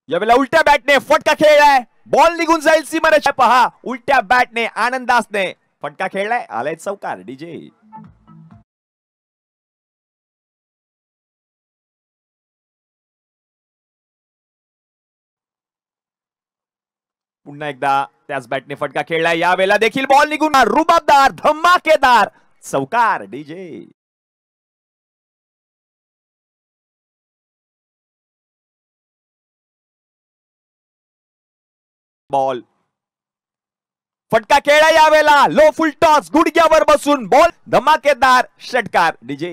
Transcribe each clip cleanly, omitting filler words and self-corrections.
यावेळेला उलट्या बॅटने फटका खेळलाय, बॉल निघून जाईल सीमारेषा. पहा, उलट्या बॅटने आनंदासने फटका खेळलाय, आलाय चौकार. डीजे पुन्हा एकदा त्याच बॅटने फटका खेळलाय, यावेळेला देखील बॉल निघून रुबाबदार धमाकेदार चौकार. डीजे बॉल फटका खेळला, यावेळेला लो फुल टॉस गुडघ्यावर बसून बॉल धमाकेदार षटकार. डीजे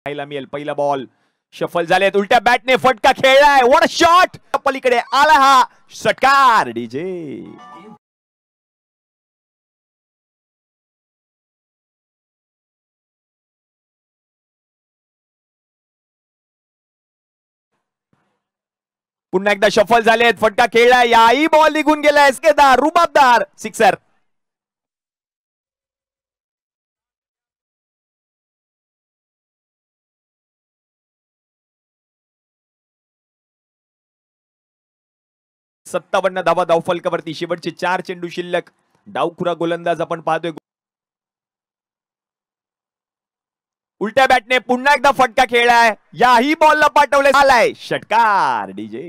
मिळेल. पहिला बॉल शफल झालेत, उलट्या बॅटने फटका खेळलाय, व्हाट अ शॉट, पलीकडे आला हा षटकार. डीजे पुन्हा एकदा शफल झालेत, फटका खेळलाय, याही बॉल निघून गेलाय, रुबाबदार सिक्सर. सत्तावन्न धावा धावफलकावरती, शेवटचे 4 चेंडू शिल्लक. डावखुरा गोलंदाज आपण पाहतोय. उलट्या बॅटने पुन्हा एकदा फटका खेळलाय, याही बॉलला पाठवले, आलाय षटकार. डीजे